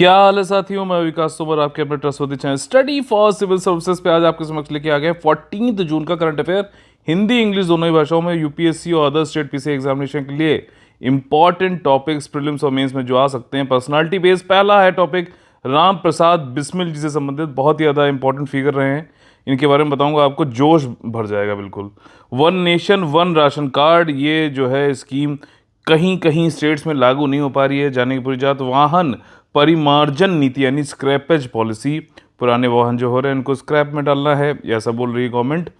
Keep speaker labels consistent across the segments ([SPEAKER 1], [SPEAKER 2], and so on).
[SPEAKER 1] क्या हाल है साथियों, मैं विकास तोमर आपके अपने trustworthy channel study for civil services पे आज आपके समक्ष लेके आ गए 14 जून का करंट अफेयर हिंदी इंग्लिश दोनों ही भाषाओं में यूपीएससी और अदर स्टेट पीसी एग्जामिनेशन के लिए इंपॉर्टेंट टॉपिक्स प्रीलिम्स और मेंस में जो आ सकते हैं। पर्सनालिटी बेस्ड पहला है टॉपिक राम प्रसाद बिस्मिल जी से संबंधित, बहुत ही ज़्यादा इंपॉर्टेंट फिगर रहे हैं, इनके बारे में बताऊंगा, आपको जोश भर जाएगा बिल्कुल। One nation one ration card, ये जो है स्कीम कहीं कहीं स्टेट्स में लागू नहीं हो पा रही है, जाने की पूरी जात। वाहन परिमार्जन नीति यानी स्क्रैपेज पॉलिसी, पुराने वाहन जो हो रहे हैं इनको स्क्रैप में डालना है, ऐसा बोल रही है गवर्नमेंट।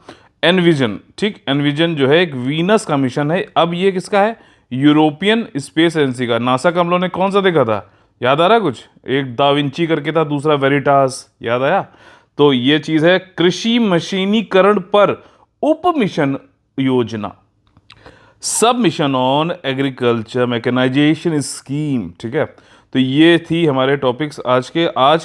[SPEAKER 1] एनविजन, ठीक, एनविजन जो है एक वीनस का मिशन है। अब ये किसका है? यूरोपियन स्पेस एजेंसी का। नासा का हम लोगों ने कौन सा देखा था, याद आ रहा है कुछ? एक दाविंची करके था, दूसरा वेरिटास, याद आया? तो ये चीज है कृषि मशीनीकरण पर उप मिशन योजना, sub mission on agriculture mechanization scheme, ठीक है। तो ये थी हमारे टॉपिक्स आज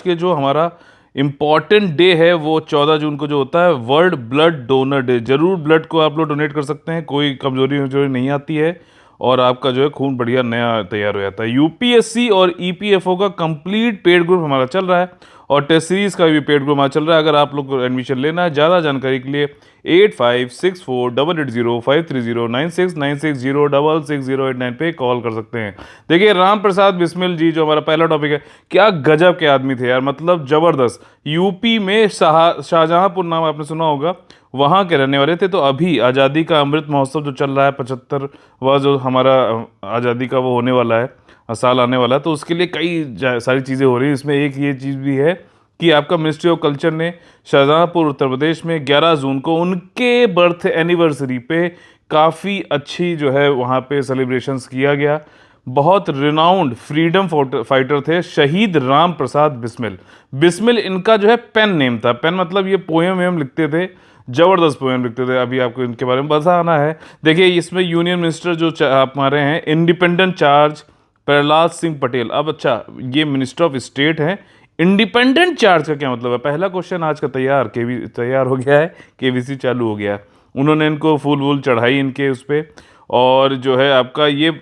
[SPEAKER 1] के जो हमारा इंपॉर्टेंट डे है वो 14 जून को जो होता है वर्ल्ड ब्लड डोनर डे। जरूर ब्लड को आप लोग डोनेट कर सकते हैं, कोई कमजोरी नहीं आती है और आपका जो है खून बढ़िया नया तैयार हो जाता है। यूपीएससी और ईपीएफओ का कंप्लीट पेड ग्रुप हमारा चल रहा है और टेस्ट सीरीज का भी पेड ग्रुप हमारा चल रहा है। अगर आप लोग को एडमिशन लेना है, ज़्यादा जानकारी के लिए 8564880530969606060889 पे कॉल कर सकते हैं। देखिए राम प्रसाद बिस्मिल जी जो हमारा पहला टॉपिक है, क्या गजब के आदमी थे यार, मतलब जबरदस्त। यूपी में शाहजहांपुर नाम आपने सुना होगा, वहाँ के रहने वाले थे। तो अभी आज़ादी का अमृत महोत्सव जो चल रहा है, 75वां जो हमारा आज़ादी का वो होने वाला है, साल आने वाला है, तो उसके लिए कई सारी चीज़ें हो रही हैं। इसमें एक ये चीज़ भी है कि आपका मिनिस्ट्री ऑफ कल्चर ने शाहजहांपुर उत्तर प्रदेश में 11 जून को उनके बर्थ एनिवर्सरी पे काफ़ी अच्छी जो है वहाँ पे सेलिब्रेशंस किया गया। बहुत रिनाउंड फ्रीडम फाइटर थे शहीद राम प्रसाद बिस्मिल। बिस्मिल इनका जो है पेन नेम था, पेन मतलब ये पोएम वेम लिखते थे, जबरदस्त पोएम लिखते थे। अभी आपको इनके बारे में बताना है। देखिए इसमें यूनियन मिनिस्टर जो आप हमारे हैं इंडिपेंडेंट चार्ज प्रहलाद सिंह पटेल। अब अच्छा, ये मिनिस्टर ऑफ स्टेट हैं, इंडिपेंडेंट चार्ज का क्या मतलब है? पहला क्वेश्चन आज का तैयार हो गया है, केवीसी चालू हो गया है। उन्होंने इनको फूल वूल चढ़ाई इनके उस पर, और जो है आपका ये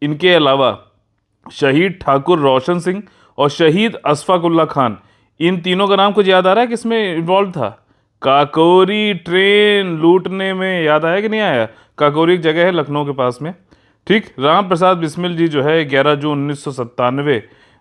[SPEAKER 1] इनके अलावा शहीद ठाकुर रोशन सिंह और शहीद अशफाक उल्ला खान, इन तीनों का नाम कुछ याद आ रहा है किसमें इन्वॉल्व था? काकोरी ट्रेन लूटने में, याद आया कि नहीं आया? काकोरी एक जगह है लखनऊ के पास में, ठीक। राम प्रसाद बिस्मिल जी जो है 11 जून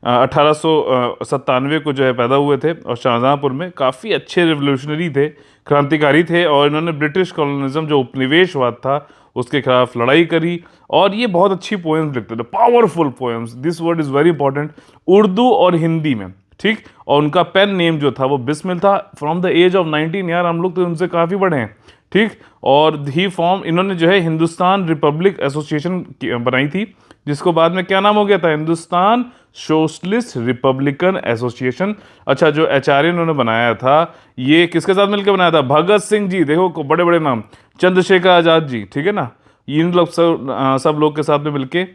[SPEAKER 1] 1897 को जो है पैदा हुए थे और शाहजहांपुर में। काफ़ी अच्छे रिवोल्यूशनरी थे, क्रांतिकारी थे, और इन्होंने ब्रिटिश कॉलोनिज्म जो उपनिवेशवाद था उसके खिलाफ लड़ाई करी। और ये बहुत अच्छी पोएम्स लिखते थे, powerful poems, this word is very important, Urdu और हिंदी में, ठीक। और उनका पेन नेम जो था वो बिस्मिल था। फ्रॉम द एज ऑफ 19, यार हम लोग तो उनसे काफ़ी बड़े हैं, ठीक। और इन्होंने जो है हिंदुस्तान रिपब्लिक एसोसिएशन बनाई थी, जिसको बाद में क्या नाम हो गया था? Hindustan socialist Republican association. अच्छा, जो एचआरए इन्होंने बनाया था ये किसके साथ मिलकर बनाया था? भगत सिंह जी, देखो बड़े बड़े नाम, चंद्रशेखर आजाद जी, ठीक है ना। इन लोग सब लोग के साथ में मिलके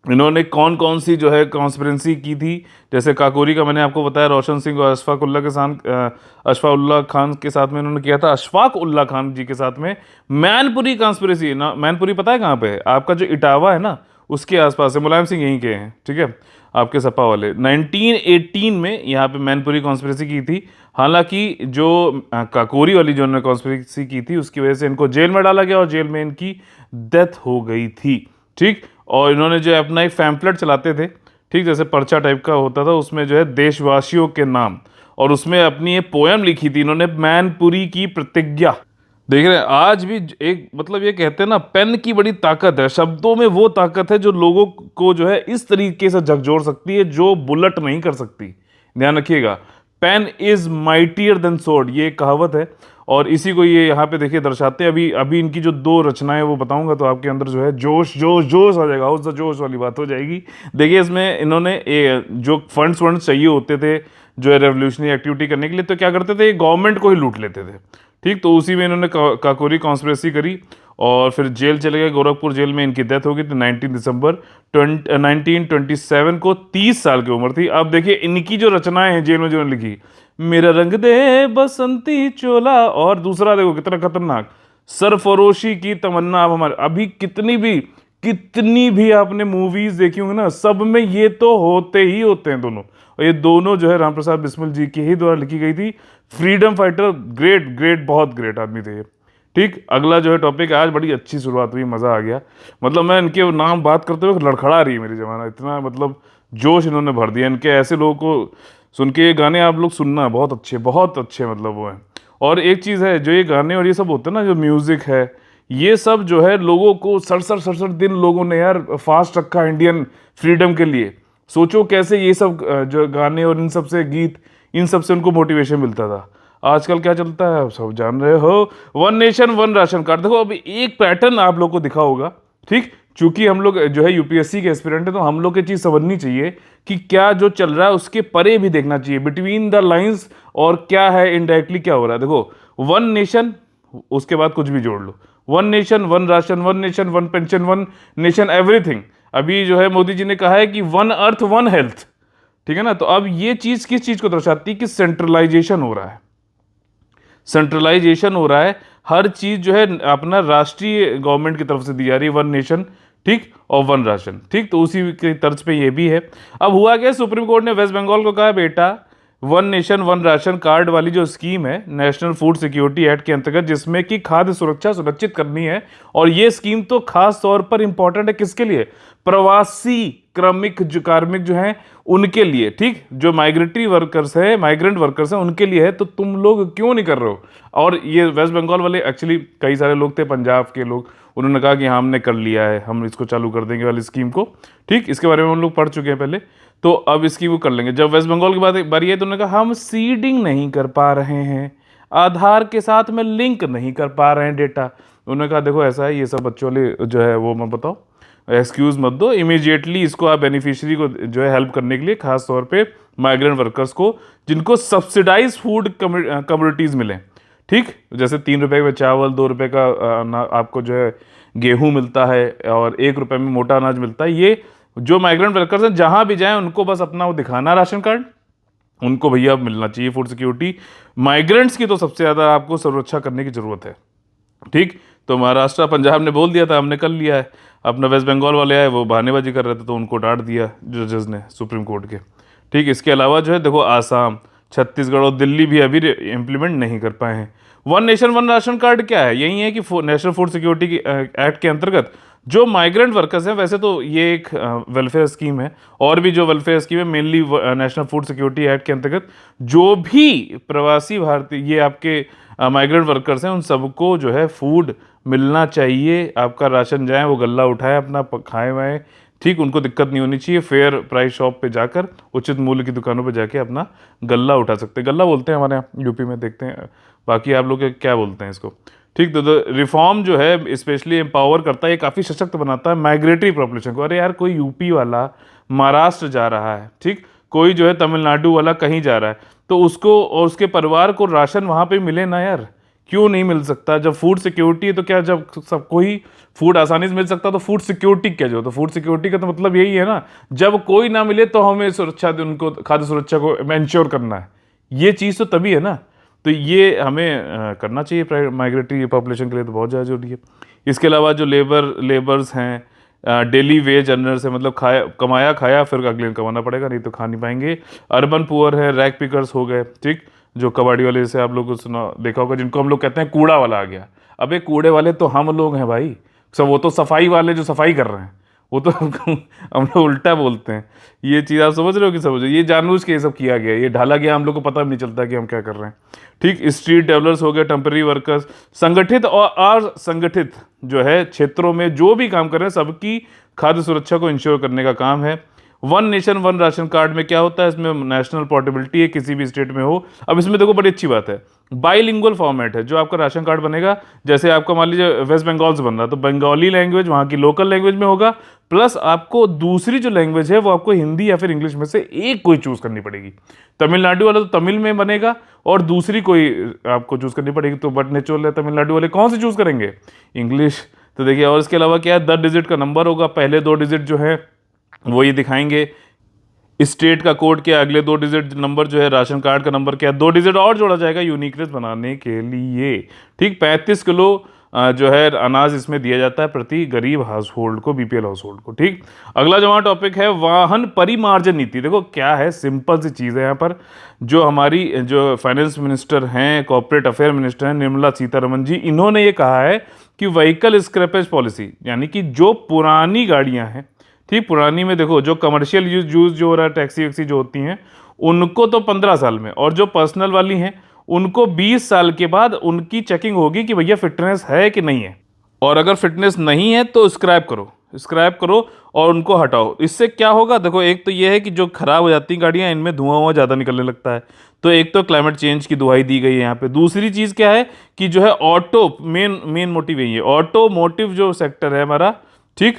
[SPEAKER 1] इन्होंने कौन कौन सी जो है कॉन्स्पिरेंसी की थी? जैसे काकोरी का मैंने आपको बताया, रोशन सिंह और अशफाक उल्ला खान के साथ में इन्होंने किया था। अशफाक उल्ला खान जी के साथ में मैनपुरी कॉन्स्पिरेसी ना, मैनपुरी पता है कहाँ पे है? आपका जो इटावा है ना उसके आसपास है, मुलायम सिंह यहीं के हैं, ठीक है, आपके सपा वाले। 1918 में यहाँ पे मैनपुरी कॉन्स्पिरेसी की थी। हालांकि जो काकोरी वाली जो उन्होंने कॉन्स्पिरेसी की थी उसकी वजह से इनको जेल में डाला गया और जेल में इनकी डेथ हो गई थी, ठीक। और इन्होंने जो है अपना एक पैम्फलेट चलाते थे, ठीक, जैसे पर्चा टाइप का होता था, उसमें जो है देशवासियों के नाम, और उसमें अपनी ये पोएम लिखी थी इन्होंने, मैनपुरी की प्रतिज्ञा। देख रहे हैं आज भी एक, मतलब ये कहते हैं ना, पेन की बड़ी ताकत है, शब्दों में वो ताकत है जो लोगों को जो है इस तरीके से झकझोर सकती है जो बुलेट नहीं कर सकती। ध्यान रखिएगा, pen is mightier than sword, ये कहावत है, और इसी को ये यहाँ पे देखिए दर्शाते हैं। अभी इनकी जो दो रचनाएं वो बताऊंगा तो आपके अंदर जो है जोश जोश जोश आ जाएगा, हाउस द जोश वाली बात हो जाएगी। देखिए इसमें इन्होंने जो फंड्स चाहिए होते थे जो है रेवोल्यूशनरी एक्टिविटी करने के लिए, तो क्या करते थे, गवर्नमेंट को ही लूट लेते थे, ठीक। तो उसी में इन्होंने काकोरी कॉन्स्पिरेसी करी और फिर जेल चले गए, गोरखपुर जेल में इनकी डेथ हो गई थी 19 दिसंबर 1927 को, 30 साल की उम्र थी। अब देखिए इनकी जो रचनाएं हैं जेल में जो लिखी, मेरा रंग दे बसंती चोला, और दूसरा देखो कितना खतरनाक, सरफरोशी की तमन्ना। अब हमारे अभी कितनी भी कितनी भी आपने मूवीज देखी होंगी ना, सब में ये तो होते ही होते हैं दोनों। और ये दोनों जो है राम प्रसाद बिस्मिल जी के ही द्वारा लिखी गई थी। फ्रीडम फाइटर, ग्रेट ग्रेट, बहुत ग्रेट आदमी थे ये। ठीक, अगला जो है टॉपिक, आज बड़ी अच्छी शुरुआत हुई, मजा आ गया। मतलब मैं इनके नाम बात करते हुए लड़खड़ा रही है मेरी जमाना, इतना मतलब जोश इन्होंने भर दिया। इनके ऐसे लोगों को सुन के, ये गाने आप लोग सुनना, बहुत अच्छे मतलब वो हैं। और एक चीज़ है, जो ये गाने और ये सब होते हैं ना, जो म्यूज़िक है, ये सब जो है लोगों को सड़सठ सड़सठ दिन लोगों ने यार फास्ट रखा इंडियन फ्रीडम के लिए। सोचो कैसे ये सब जो गाने और इन सब से गीत, इन सब से उनको मोटिवेशन मिलता था। आजकल क्या चलता है आप सब जान रहे हो, one nation one ration card. देखो अभी एक पैटर्न आप लोग को दिखा होगा, ठीक, चूंकि हम लोग जो है यूपीएससी के एस्पिरेंट है, तो हम लोग की चीज समझनी चाहिए कि क्या जो चल रहा है उसके परे भी देखना चाहिए, बिटवीन द लाइंस, और क्या है इनडायरेक्टली क्या हो रहा है। देखो, वन नेशन, उसके बाद कुछ भी जोड़ लो, one nation one ration, one nation one pension, one nation everything. अभी जो है मोदी जी ने कहा है कि वन अर्थ वन हेल्थ, ठीक है ना। तो अब ये चीज किस चीज को दर्शाती है कि सेंट्रलाइजेशन हो रहा है, सेंट्रलाइजेशन हो रहा है। हर चीज जो है अपना राष्ट्रीय गवर्नमेंट की तरफ से दी जा रही है, वन नेशन, ठीक, और वन राशन, ठीक। तो उसी की तर्ज पे ये भी है। अब हुआ क्या, सुप्रीम कोर्ट ने वेस्ट बंगाल को कहा, बेटा one nation one ration card वाली जो स्कीम है नेशनल फूड सिक्योरिटी एक्ट के अंतर्गत, जिसमें कि खाद्य सुरक्षा सुनिश्चित करनी है, और ये स्कीम तो खास तौर पर इंपॉर्टेंट है किसके लिए, प्रवासी कार्मिक जो हैं उनके लिए, ठीक, जो माइग्रेटरी वर्कर्स है, माइग्रेंट वर्कर्स हैं, उनके लिए है। तो तुम लोग क्यों नहीं कर रहे हो। और ये वेस्ट बंगाल वाले, एक्चुअली कई सारे लोग थे पंजाब के लोग, उन्होंने कहा कि हाँ हमने कर लिया है, हम इसको चालू कर देंगे वाली स्कीम को, ठीक, इसके बारे में हम लोग पढ़ चुके हैं पहले, तो अब इसकी वो कर लेंगे। जब वेस्ट बंगाल की बात बारी है तो उन्होंने कहा हम सीडिंग नहीं कर पा रहे हैं, आधार के साथ में लिंक नहीं कर पा रहे हैं डेटा। उन्होंने कहा देखो ऐसा है, ये सब बच्चों वाले जो है वो मत बताओ, एक्सक्यूज मत दो, इमीडिएटली इसको आप बेनिफिशियरी को जो है हेल्प करने के लिए, खास तौर पे माइग्रेंट वर्कर्स को, जिनको सब्सिडाइज फूड कम्युनिटीज मिले, ठीक, जैसे 3 रुपए का चावल, 2 रुपए का आपको जो है गेहूं मिलता है, और 1 रुपए में मोटा अनाज मिलता है। ये जो माइग्रेंट वर्कर्स हैं जहां भी जाएं उनको बस अपना वो दिखाना राशन कार्ड, उनको भैया मिलना चाहिए फूड सिक्योरिटी। माइग्रेंट्स की तो सबसे ज़्यादा आपको सुरक्षा करने की ज़रूरत है, ठीक। तो महाराष्ट्र पंजाब ने बोल दिया था हमने कर लिया है, अपना वेस्ट बंगाल वाले आए वो बहानेबाजी कर रहे थे, तो उनको डांट दिया जजेस ने सुप्रीम कोर्ट के, ठीक। इसके अलावा जो है देखो, आसाम, छत्तीसगढ़ और दिल्ली भी अभी इम्प्लीमेंट नहीं कर पाए हैं। One nation one ration card क्या है, यही है कि नेशनल फूड सिक्योरिटी एक्ट के अंतर्गत जो माइग्रेंट वर्कर्स हैं, वैसे तो ये एक वेलफेयर स्कीम है, और भी जो वेलफेयर स्कीम है mainly national food security act के अंतर्गत जो भी प्रवासी भारतीय ये आपके माइग्रेंट वर्कर्स हैं, उन सबको जो है फूड मिलना चाहिए। आपका राशन जाए वो गल्ला उठाए अपना खाए वाए, ठीक, उनको दिक्कत नहीं होनी चाहिए। फेयर प्राइस शॉप पे जाकर, उचित मूल्य की दुकानों पे जाके अपना गल्ला उठा सकते हैं। गल्ला बोलते हैं हमारे यहाँ यूपी में, देखते हैं बाकी आप लोग क्या बोलते हैं इसको, ठीक। तो रिफॉर्म जो है स्पेशली एम्पावर करता है, ये काफ़ी सशक्त बनाता है माइग्रेटरी पॉपुलेशन को। अरे यार कोई यूपी वाला महाराष्ट्र जा रहा है, ठीक, कोई जो है तमिलनाडु वाला कहीं जा रहा है, तो उसको और उसके परिवार को राशन वहाँ पे मिले ना यार, क्यों नहीं मिल सकता। जब फूड सिक्योरिटी है तो क्या, जब सबको ही फूड आसानी से मिल सकता तो फूड सिक्योरिटी क्या जो, तो फूड सिक्योरिटी का तो मतलब यही है ना, जब कोई ना मिले तो हमें सुरक्षा, उनको खाद्य सुरक्षा को इंश्योर करना है, ये चीज़ तो तभी है ना। तो ये हमें करना चाहिए माइग्रेटरी पॉपुलेशन के लिए, तो बहुत ज़्यादा जरूरी है। इसके अलावा जो लेबर्स हैं, डेली वेज अर्नर्स है, मतलब कमाया खाया फिर अगले दिन कमाना पड़ेगा, नहीं तो खा नहीं पाएंगे। अर्बन पुअर है, रैक पिकर्स हो गए, ठीक, जो कबाड़ी वाले जैसे आप लोगों को सुना देखा होगा, जिनको हम लोग कहते हैं कूड़ा वाला आ गया। अबे कूड़े वाले तो हम लोग हैं भाई, सब वो तो सफाई वाले जो सफाई कर रहे हैं, वो तो हम लोग उल्टा बोलते हैं। ये चीज़ आप समझ रहे हो कि समझ, ये जानबूझ के ये सब किया गया, ये ढाला गया, हम लोग को पता भी नहीं चलता कि हम क्या कर रहे हैं, ठीक। स्ट्रीट डेवलपर्स हो गए, टेम्पररी वर्कर्स, संगठित और असंगठित जो है क्षेत्रों में जो भी काम कर रहे हैं, सबकी खाद्य सुरक्षा को इंश्योर करने का काम है। One nation one ration card में क्या होता है, इसमें नेशनल पोर्टेबिलिटी है, किसी भी स्टेट में हो। अब इसमें देखो बड़ी अच्छी बात है, बाइलिंगुअल फॉर्मेट है जो आपका राशन कार्ड बनेगा। जैसे आपका मान लीजिए वेस्ट बंगाल से बन रहा है, तो बंगाली लैंग्वेज वहाँ की लोकल लैंग्वेज में होगा, प्लस आपको दूसरी जो लैंग्वेज है वो आपको हिंदी या फिर इंग्लिश में से एक कोई चूज़ करनी पड़ेगी। तमिलनाडु वाला तो तमिल में बनेगा, और दूसरी कोई आपको चूज़ करनी पड़ेगी। तो बट नेचुरल है, तमिलनाडु वाले कौन से चूज़ करेंगे, इंग्लिश। तो देखिए, और इसके अलावा क्या है, 10 डिजिट का नंबर होगा, पहले 2 डिजिट जो है वो ये दिखाएंगे स्टेट का कोड क्या, अगले 2 डिजिट नंबर जो है राशन कार्ड का नंबर क्या है, 2 डिजिट और जोड़ा जाएगा यूनिकनेस बनाने के लिए, ठीक। 35 किलो जो है अनाज इसमें दिया जाता है प्रति गरीब हाउस होल्ड को, बीपीएल हाउस होल्ड को। ठीक, अगला जो हमारा टॉपिक है वाहन परिमार्जन नीति। देखो क्या है, सिंपल सी चीज़ है। यहाँ पर जो हमारी जो फाइनेंस मिनिस्टर हैं, कॉर्पोरेट अफेयर मिनिस्टर हैं, निर्मला सीतारमन जी, इन्होंने ये कहा है कि व्हीकल स्क्रैपेज पॉलिसी, यानी कि जो पुरानी गाड़ियाँ हैं, ठीक, पुरानी में देखो जो कमर्शियल यूज जो हो रहा है, टैक्सी वैक्सी जो होती हैं, उनको तो 15 साल में, और जो पर्सनल वाली हैं उनको 20 साल के बाद उनकी चेकिंग होगी कि भैया फिटनेस है कि नहीं है, और अगर फिटनेस नहीं है तो स्क्रैप करो, स्क्रैप करो और उनको हटाओ। इससे क्या होगा, देखो एक तो ये है कि जो खराब हो जाती हैं गाड़ियाँ, इनमें धुआं ज़्यादा निकलने लगता है, तो एक तो क्लाइमेट चेंज की दुहाई दी गई है यहाँ पे। दूसरी चीज़ क्या है कि जो है ऑटो, मेन मोटिव यही है, ऑटोमोटिव जो सेक्टर है हमारा, ठीक,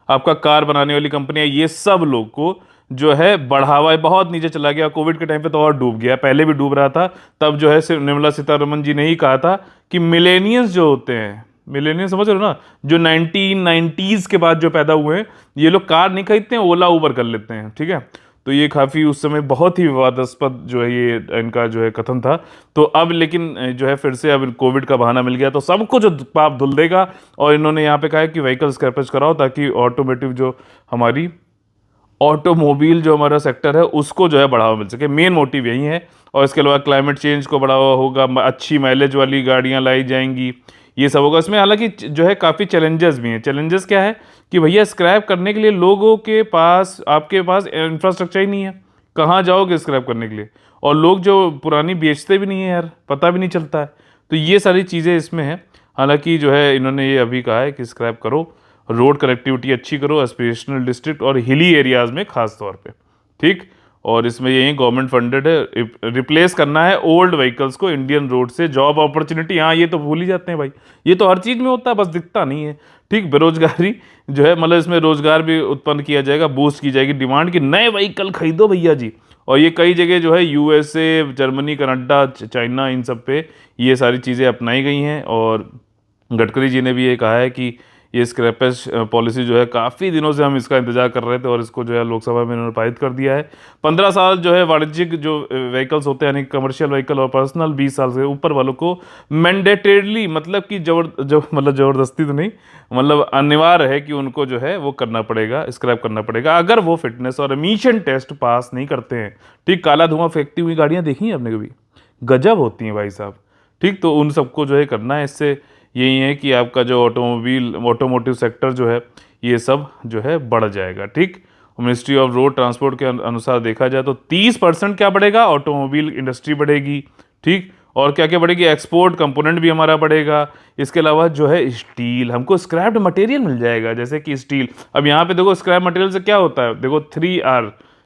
[SPEAKER 1] आपका कार बनाने वाली कंपनियां, ये सब लोग को जो है बढ़ावा बहुत नीचे चला गया। कोविड के टाइम पे तो और डूब गया, पहले भी डूब रहा था। तब जो है सिर्फ निर्मला सीतारमन जी ने ही कहा था कि मिलेनियंस जो होते हैं, मिलेनियंस समझ रहे हो ना, जो 1990s के बाद जो पैदा हुए हैं, ये लोग कार नहीं खरीदते हैं, ओला उबर कर लेते हैं। ठीक है, तो ये काफ़ी उस समय बहुत ही विवादास्पद जो है ये इनका जो है कथन था। तो अब लेकिन जो है फिर से अब कोविड का बहाना मिल गया, तो सबको जो पाप धुल देगा। और इन्होंने यहाँ पे कहा है कि व्हीकल स्क्रैपेज कराओ, ताकि ऑटोमेटिव जो हमारी ऑटोमोबाइल जो हमारा सेक्टर है उसको जो है बढ़ावा मिल सके। मेन मोटिव यही है। और इसके अलावा क्लाइमेट चेंज को बढ़ावा होगा, अच्छी माइलेज वाली गाड़ियाँ लाई जाएंगी, ये सब होगा। इसमें हालांकि जो है काफ़ी चैलेंजेस भी हैं। चैलेंजेस क्या है कि भैया स्क्रैप करने के लिए लोगों के पास, आपके पास इंफ्रास्ट्रक्चर ही नहीं है, कहाँ जाओगे स्क्रैप करने के लिए, और लोग जो पुरानी बेचते भी नहीं है यार, पता भी नहीं चलता है। तो ये सारी चीज़ें इसमें हैं। हालांकि जो है इन्होंने ये अभी कहा है कि स्क्रैप करो, रोड कनेक्टिविटी अच्छी करो, एस्पिरेशनल डिस्ट्रिक्ट और हिली एरियाज़ में खास तौर पे, ठीक। और इसमें यही गवर्नमेंट फंडेड है, रिप्लेस करना है ओल्ड व्हीकल्स को इंडियन रोड से। जॉब अपॉर्चुनिटी, हाँ ये तो भूल ही जाते हैं भाई, ये तो हर चीज़ में होता है, बस दिखता नहीं है, ठीक। बेरोजगारी जो है, मतलब इसमें रोजगार भी उत्पन्न किया जाएगा, बूस्ट की जाएगी डिमांड की, नए व्हीकल खरीदो भैया जी। और ये कई जगह जो है यूएसए, जर्मनी, कनाडा, चाइना, इन सब पे ये सारी चीज़ें अपनाई गई हैं। और गडकरी जी ने भी ये कहा है कि ये स्क्रैपेज पॉलिसी जो है काफ़ी दिनों से हम इसका इंतजार कर रहे थे, और इसको जो है लोकसभा में इन्होंने पारित कर दिया है। 15 साल जो है वाणिज्यिक जो व्हीकल्स होते हैं, यानी कमर्शियल व्हीकल, और पर्सनल 20 साल से ऊपर वालों को मैंडेटरीली, मतलब कि मतलब ज़बरदस्ती तो नहीं, मतलब अनिवार्य है कि उनको जो है वो करना पड़ेगा, स्क्रैप करना पड़ेगा, अगर वो फिटनेस और एमिशन टेस्ट पास नहीं करते हैं, ठीक। काला धुआं फेंकती हुई गाड़ियाँ देखी हैं आपने कभी, गजब होती हैं भाई साहब, ठीक। तो उन सबको जो है करना है। इससे यही है कि आपका जो ऑटोमोटिव सेक्टर जो है, ये सब जो है बढ़ जाएगा, ठीक। मिनिस्ट्री ऑफ रोड ट्रांसपोर्ट के अनुसार देखा जाए तो 30% क्या बढ़ेगा, ऑटोमोबाइल इंडस्ट्री बढ़ेगी, ठीक। और क्या क्या बढ़ेगी, एक्सपोर्ट कंपोनेंट भी हमारा बढ़ेगा। इसके अलावा जो है स्टील, हमको स्क्रैप्ड मटेरियल मिल जाएगा, जैसे कि स्टील। अब यहाँ पे देखो स्क्रैप मटेरियल से क्या होता है, देखो 3R,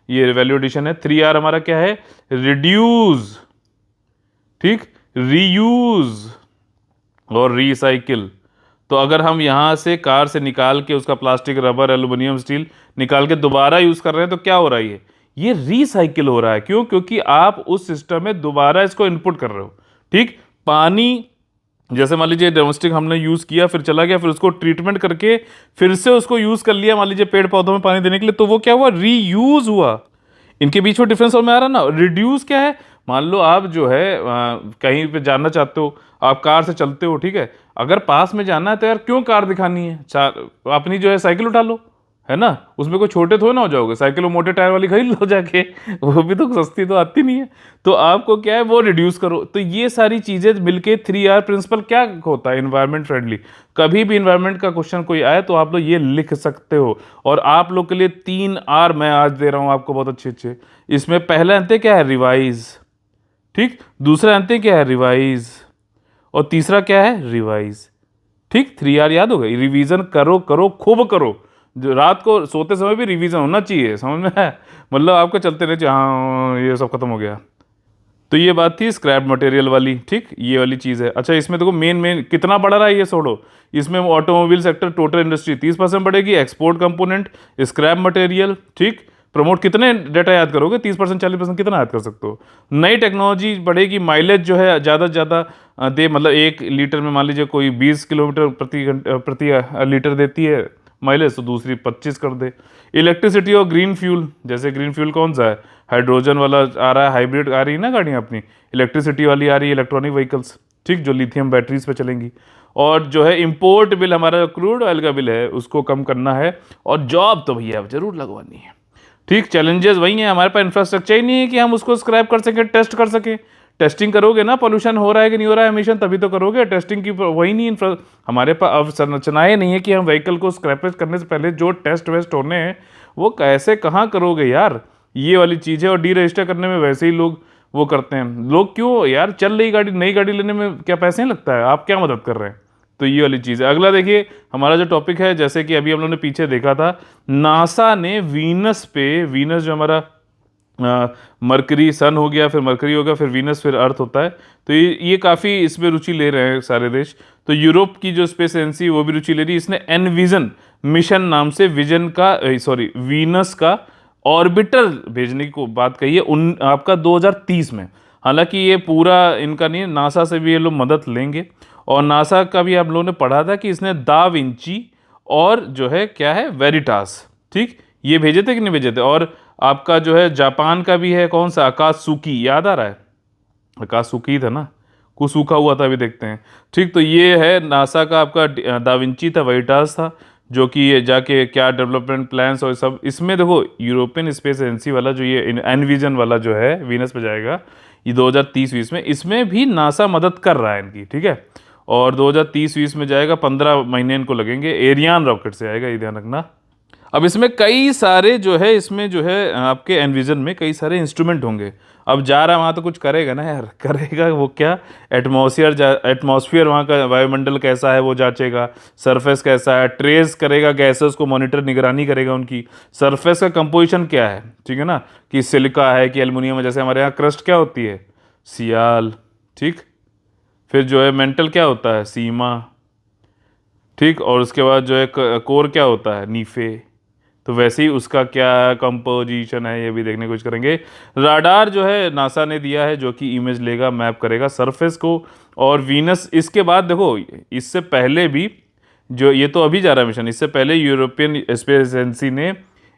[SPEAKER 1] ये वैल्यू एडिशन है। 3R हमारा क्या है, रिड्यूस, ठीक, रीयूज और रिसाइकिल। तो अगर हम यहाँ से कार से निकाल के उसका प्लास्टिक, रबर, एल्युमिनियम, स्टील निकाल के दोबारा यूज़ कर रहे हैं, तो क्या हो रहा है, ये रिसाइकिल हो रहा है। क्यों? क्योंकि आप उस सिस्टम में दोबारा इसको इनपुट कर रहे हो, ठीक। पानी जैसे मान लीजिए डोमेस्टिक हमने यूज़ किया, फिर चला गया, फिर उसको ट्रीटमेंट करके फिर से उसको यूज़ कर लिया, मान लीजिए पेड़ पौधों में पानी देने के लिए, तो वो क्या हुआ, रीयूज हुआ। इनके बीच में डिफरेंस और में आ रहा ना। रिड्यूस क्या है, मान लो आप जो है कहीं पे जाना चाहते हो, आप कार से चलते हो, ठीक है। अगर पास में जाना है तो यार क्यों कार दिखानी है, अपनी जो है साइकिल उठा लो, है ना, उसमें कोई छोटे थोड़े ना हो जाओगे। साइकिल वो मोटे टायर वाली खरीद लो जाके, वो भी तो सस्ती तो आती नहीं है। तो आपको क्या है, वो रिड्यूस करो। तो ये सारी चीज़ें मिलके 3R प्रिंसिपल क्या होता है, इन्वायरमेंट फ्रेंडली। कभी भी इन्वायरमेंट का क्वेश्चन कोई आए तो आप लोग ये लिख सकते हो। और आप लोग के लिए 3R मैं आज दे रहा हूँ आपको, बहुत अच्छे अच्छे। इसमें पहला अंत्य क्या है, रिवाइज, ठीक। दूसरा अंत्य क्या है, रिवाइज। और तीसरा क्या है, रिवाइज, ठीक। 3R याद हो गई, रिवीजन करो करो खूब करो। जो रात को सोते समय भी रिवीजन होना चाहिए, समझ में है, मतलब आपको चलते रहे, हाँ ये सब खत्म हो गया। तो ये बात थी स्क्रैप मटेरियल वाली, ठीक, ये वाली चीज़ है। अच्छा, इसमें देखो मेन कितना बढ़ रहा है ये छोड़ो। इसमें ऑटोमोबाइल सेक्टर, टोटल इंडस्ट्री 30% बढ़ेगी, एक्सपोर्ट कंपोनेंट, स्क्रैप मटेरियल, ठीक। प्रमोट कितने डेटा याद करोगे, 30%, 40% कितना याद कर सकते हो। नई टेक्नोलॉजी बढ़ेगी, माइलेज जो है ज़्यादा से ज़्यादा दे, मतलब 1 लीटर में मान लीजिए कोई 20 किलोमीटर प्रति लीटर देती है माइलेज, तो दूसरी 25 कर दे। इलेक्ट्रिसिटी और ग्रीन फ्यूल, जैसे ग्रीन फ्यूल कौन सा है, हाइड्रोजन वाला आ रहा है, हाइब्रिड आ रही है ना गाड़ियाँ अपनी, इलेक्ट्रिसिटी वाली आ रही है, इलेक्ट्रॉनिक व्हीकल्स, ठीक, जो लिथियम बैटरीज पे चलेंगी। और जो है इंपोर्ट बिल, हमारा क्रूड ऑयल का बिल है, उसको कम करना है, और जॉब तो भैया जरूर लगवानी है। ठीक, चैलेंजेस वही हैं, हमारे पास इंफ्रास्ट्रक्चर ही नहीं है कि हम उसको स्क्रैप कर सकें, टेस्ट कर सकें। टेस्टिंग करोगे ना, पोल्यूशन हो रहा है कि नहीं हो रहा है एमिशन, तभी तो करोगे टेस्टिंग की। वही नहीं, हमारे पास अवसंरचनाएं नहीं है कि हम व्हीकल को स्क्रैपेज करने से पहले जो टेस्ट वेस्ट होने हैं वो कैसे कहाँ करोगे यार, ये वाली चीज़ है। और डी रजिस्टर करने में वैसे ही लोग वो करते हैं। लोग क्यों यार, चल रही गाड़ी, नई गाड़ी लेने में क्या पैसे नहीं लगता है, आप क्या मदद कर रहे हैं। तो ये वाली चीज़ है। अगला देखिए हमारा जो टॉपिक है, जैसे कि अभी हम लोगों ने पीछे देखा था, नासा ने वीनस पे, वीनस जो हमारा मरकरी सन हो गया, फिर मरकरी होगा, फिर वीनस, फिर अर्थ होता है। तो ये काफ़ी इसमें रुचि ले रहे हैं सारे देश। तो यूरोप की जो स्पेस एजेंसी वो भी रुचि ले रही है। इसने एनविजन मिशन नाम से विजन का, सॉरी, वीनस का ऑर्बिटर भेजने की बात कही है उन आपका 2030 में। हालांकि ये पूरा इनका नहीं है, नासा से भी ये लोग मदद लेंगे। और नासा का भी आप लोगों ने पढ़ा था कि इसने दा विंची और जो है क्या है, वेरिटास, ठीक, ये भेजे थे कि नहीं भेजे थे। और आपका जो है जापान का भी है, कौन सा, आकाशुकी, याद आ रहा है, आकाशुकी था ना, कुछ सूखा हुआ था, अभी देखते हैं। ठीक, तो ये है नासा का आपका दा विंची था, वेरिटास था, जो कि ये जाके क्या डेवलपमेंट प्लान्स और सब। इसमें देखो यूरोपियन स्पेस एजेंसी वाला जो ये एनविजन वाला जो है वीनस पे जाएगा, ये 2030-20 में, इसमें भी नासा मदद कर रहा है इनकी, ठीक है। और 2030-20 में जाएगा, 15 महीने इनको लगेंगे। एरियान रॉकेट से आएगा, ये ध्यान रखना। अब इसमें कई सारे जो है, इसमें जो है आपके एनविजन में कई सारे इंस्ट्रूमेंट होंगे। अब जा रहा है वहाँ तो कुछ करेगा ना यार, करेगा वो क्या, एटमॉस्फेयर वहाँ का वायुमंडल कैसा है वो जांचेगा, सरफेस कैसा है, ट्रेस करेगा गैसेस को, मॉनिटर, निगरानी करेगा उनकी, सरफेस का कंपोजिशन क्या है, ठीक है ना, कि सिलिका है कि एल्युमिनियम है। जैसे हमारे यहाँ क्रस्ट क्या होती है, सियाल, ठीक, फिर जो है मेंटल क्या होता है, सीमा, ठीक, और उसके बाद जो है कोर क्या होता है, नीफे। तो वैसे ही उसका क्या कंपोजिशन है ये भी देखने की कोशिश करेंगे। राडार जो है नासा ने दिया है, जो कि इमेज लेगा, मैप करेगा सरफेस को। और वीनस, इसके बाद देखो इससे पहले भी जो, ये तो अभी जा रहा है मिशन, इससे पहले यूरोपियन स्पेस एजेंसी ने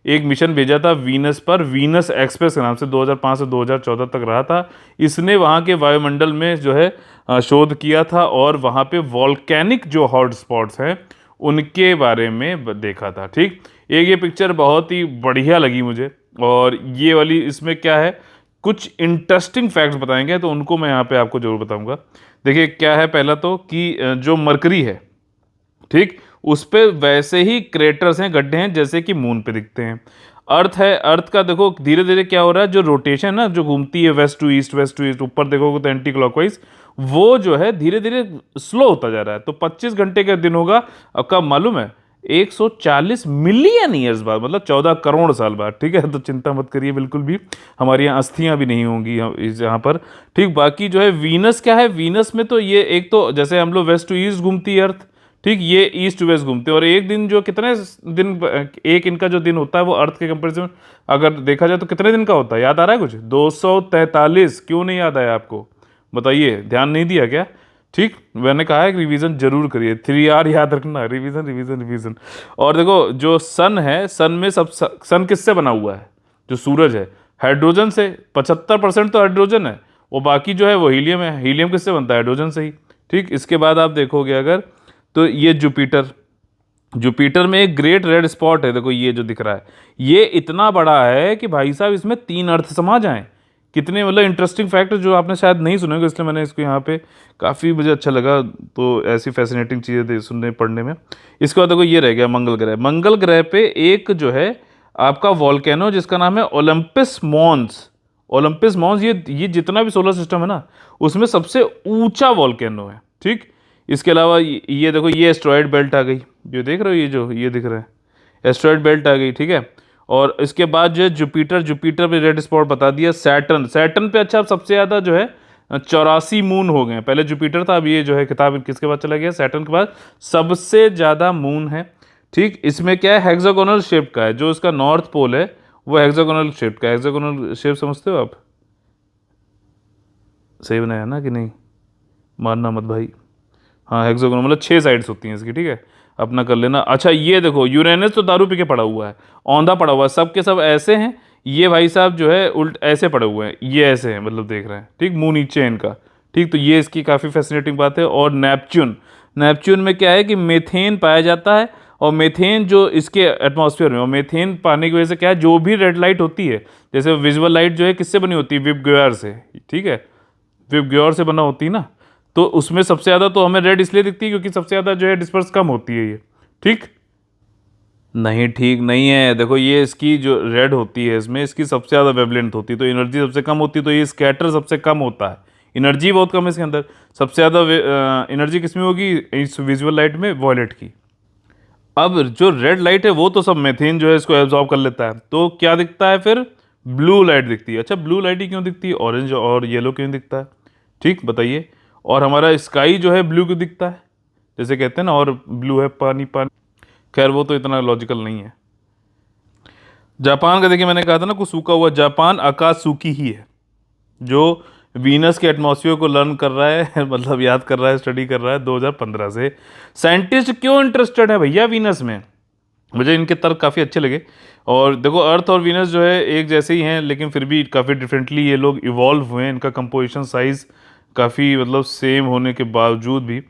[SPEAKER 1] एक मिशन भेजा था वीनस पर, वीनस एक्सप्रेस के नाम से, 2005 से 2014 तक रहा था। इसने वहाँ के वायुमंडल में जो है शोध किया था, और वहाँ पे वॉल्केनिक जो हॉट स्पॉट्स हैं उनके बारे में देखा था। ठीक, एक ये पिक्चर बहुत ही बढ़िया लगी मुझे, और ये वाली इसमें क्या है, कुछ इंटरेस्टिंग फैक्ट्स बताएंगे, तो उनको मैं यहाँ पे आपको जरूर बताऊंगा। देखिए क्या है, पहला तो कि जो मरकरी है, ठीक, उस पे वैसे ही क्रेटर्स हैं, गड्ढे हैं, जैसे कि मून पे दिखते हैं। अर्थ है, अर्थ का देखो धीरे धीरे क्या हो रहा है, जो रोटेशन है जो घूमती है west to east, west to east, ऊपर देखोगे तो एंटी क्लॉकवाइज, वो जो है धीरे धीरे स्लो होता जा रहा है। तो 25 घंटे का दिन होगा, अब कब मालूम है, 140 मिलियन ईयर्स बाद, मतलब 14 करोड़ साल बाद, ठीक है। तो चिंता मत करिए बिल्कुल भी, हमारी यहाँ अस्थियां भी नहीं होंगी यहाँ पर, ठीक। बाकी जो है वीनस क्या है, वीनस में तो ये एक तो जैसे हम लोग वेस्ट टू ईस्ट घूमती है अर्थ, ठीक, ये ईस्ट टू वेस्ट घूमते हैं। और एक दिन जो कितने दिन, एक इनका जो दिन होता है वो अर्थ के कंपेरिजन अगर देखा जाए तो कितने दिन का होता है, याद आ रहा है कुछ, 243। क्यों नहीं याद आया आपको, बताइए, ध्यान नहीं दिया क्या। ठीक, मैंने कहा है कि रिवीजन जरूर करिए, 3R याद रखना, रिवीजन रिवीजन रिवीजन। और देखो जो सन है, सन में सब, सन किससे बना हुआ है, जो सूरज है, हाइड्रोजन से, 75% तो हाइड्रोजन है, और बाकी जो है वो हीलियम है। हीलियम किससे बनता है, हाइड्रोजन से ही, ठीक। इसके बाद आप देखोगे अगर, तो ये जुपिटर, जुपिटर में एक ग्रेट रेड स्पॉट है, देखो ये जो दिख रहा है, ये इतना बड़ा है कि भाई साहब इसमें 3 अर्थ समा जाएं। कितने मतलब इंटरेस्टिंग फैक्ट जो आपने शायद नहीं सुने, इसलिए मैंने इसको यहाँ पे, काफ़ी मुझे अच्छा लगा, तो ऐसी फैसिनेटिंग चीज़ें सुनने पढ़ने में। इसके बाद देखो ये रह गया मंगल ग्रह। मंगल ग्रह पे एक जो है आपका वॉल्केनो, जिसका नाम है ओलंपस मॉन्स। ओलंपस मॉन्स, ये जितना भी सोलर सिस्टम है ना, उसमें सबसे ऊंचा वॉल्केनो है, ठीक। इसके अलावा ये देखो, ये एस्ट्रॉयड बेल्ट आ गई, जो देख रहे हो, ये जो ये दिख रहा है, एस्ट्रॉयड बेल्ट आ गई, ठीक है। और इसके बाद जो है जुपिटर, जुपिटर पे रेड स्पॉट बता दिया। सैटर्न, सैटर्न पे अच्छा सबसे ज़्यादा जो है 84 मून हो गए। पहले जुपिटर था, अब ये जो है किताब किसके बाद चला गया, सैटर्न के बाद सबसे ज़्यादा मून है, ठीक। इसमें क्या है, हेक्सागोनल शेप का है, जो इसका नॉर्थ पोल है वो हेक्सागोनल शेप का है। हेक्सागोनल शेप समझते हो आप, सही बनाया ना कि नहीं, मानना मत भाई। हाँ, हेक्सागोनल मतलब 6 साइड्स होती हैं इसकी, ठीक है, अपना कर लेना। अच्छा ये देखो, यूरेनस तो दारू पी के पड़ा हुआ है, औंधा पड़ा हुआ है, सब के सब ऐसे हैं। ये भाई साहब जो है उल्ट ऐसे पड़े हुए हैं, ये ऐसे हैं, मतलब देख रहे हैं, ठीक, मुंह नीचे है इनका, ठीक। तो ये इसकी काफ़ी फैसिनेटिंग बात है। और नेपच्यून, नेपच्यून में क्या है कि मीथेन पाया जाता है, और मीथेन जो इसके एटमॉस्फेयर में, और मीथेन पाने की वजह से क्या है, जो भी रेड लाइट होती है, जैसे विजुअल लाइट जो है किससे बनी होती है, विबग्योर से, ठीक है, विबग्योर से बना होती है ना, तो उसमें सबसे ज़्यादा तो हमें रेड इसलिए दिखती है क्योंकि सबसे ज़्यादा जो है डिस्पर्स कम होती है ये, ठीक नहीं, ठीक नहीं है। देखो ये इसकी जो रेड होती है इसमें इसकी सबसे ज़्यादा वेवलेंथ होती है, तो एनर्जी सबसे कम होती है, तो ये स्कैटर सबसे कम होता है, एनर्जी बहुत कम है इसके अंदर। सबसे ज़्यादा एनर्जी किसमें होगी, इस विजुअल लाइट में, वॉयलेट की। अब जो रेड लाइट है वो तो सब मेथेन जो है इसको एब्जॉर्ब कर लेता है, तो क्या दिखता है फिर, ब्लू लाइट दिखती है। अच्छा, ब्लू लाइट ही क्यों दिखती है, ऑरेंज और येलो क्यों दिखता है, ठीक बताइए। और हमारा स्काई जो है ब्लू क्यों दिखता है, जैसे कहते हैं ना, और ब्लू है पानी पानी, खैर वो तो इतना लॉजिकल नहीं है। जापान का देखिए, मैंने कहा था ना कुछ सूखा हुआ, जापान अकात्सुकी ही है जो वीनस के एटमॉस्फेयर को लर्न कर रहा है मतलब याद कर रहा है, स्टडी कर रहा है 2015 से। साइंटिस्ट क्यों इंटरेस्टेड है भैया वीनस में, मुझे इनके तर्क काफ़ी अच्छे लगे। और देखो अर्थ और वीनस जो है एक जैसे ही हैं, लेकिन फिर भी काफ़ी डिफरेंटली ये लोग इवॉल्व हुए हैं, इनका कंपोजिशन साइज़ काफ़ी मतलब सेम होने के बावजूद भी।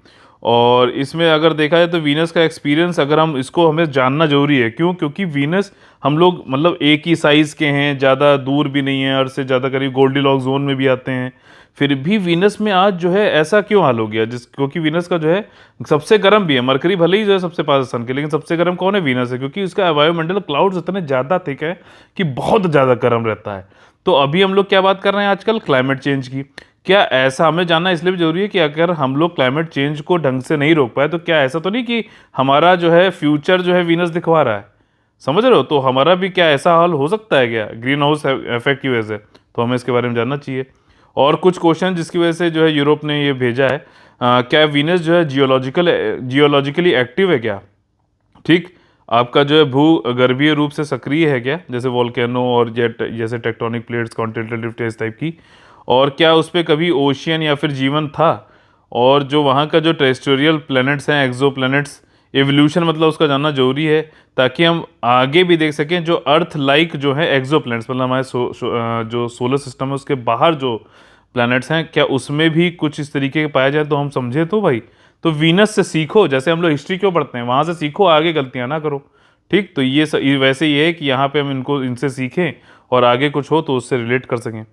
[SPEAKER 1] और इसमें अगर देखा जाए तो वीनस का एक्सपीरियंस, अगर हम इसको, हमें जानना जरूरी है, क्यों, क्योंकि वीनस हम लोग मतलब एक ही साइज़ के हैं, ज़्यादा दूर भी नहीं है, अर्थ से ज़्यादा करीब गोल्डीलॉक्स जोन में भी आते हैं, फिर भी वीनस में आज जो है ऐसा क्यों हाल हो गया, क्योंकि वीनस का जो है सबसे गर्म भी है, मरकरी भले ही जो है सबसे पास सन के, लेकिन सबसे गर्म कौन है, वीनस है, क्योंकि उसका वायुमंडल क्लाउड्स इतने ज़्यादा थिक है कि बहुत ज़्यादा गर्म रहता है। तो अभी हम लोग क्या बात कर रहे हैं आजकल, क्लाइमेट चेंज की। क्या ऐसा हमें जानना इसलिए भी जरूरी है कि अगर हम लोग क्लाइमेट चेंज को ढंग से नहीं रोक पाए तो क्या ऐसा तो नहीं कि हमारा जो है फ्यूचर जो है वीनस दिखवा रहा है, समझ रहे हो, तो हमारा भी क्या ऐसा हाल हो सकता है क्या ग्रीन हाउस इफेक्ट की वजह से, तो हमें इसके बारे में जानना चाहिए। और कुछ क्वेश्चन जिसकी वजह से जो है यूरोप ने ये भेजा है, क्या वीनस जो है जियोलॉजिकली एक्टिव है क्या, ठीक, आपका जो है भूगर्भीय रूप से सक्रिय है क्या, जैसे वोल्केनो और जेट जैसे टेक्टोनिक प्लेट्स, कॉन्टिनेंटल रिफ्ट इस टाइप की, और क्या उस पर कभी ओशियन या फिर जीवन था, और जो वहाँ का जो टेरेस्ट्रियल प्लैनेट्स हैं, एक्सो प्लैनेट्स, एवोल्यूशन मतलब उसका जानना जरूरी है, ताकि हम आगे भी देख सकें जो अर्थ लाइक जो है एक्सो प्लैनेट्स, मतलब हमारे जो सोलर सिस्टम है उसके बाहर जो प्लैनेट्स हैं, क्या उसमें भी कुछ इस तरीके के पाया जाए तो हम समझे तो भाई। तो वीनस से सीखो, जैसे हम लोग हिस्ट्री क्यों पढ़ते हैं, वहाँ से सीखो, आगे गलतियाँ ना करो, ठीक। तो ये वैसे ये है कि यहाँ पे हम इनसे सीखें और आगे कुछ हो तो उससे रिलेट कर सकें।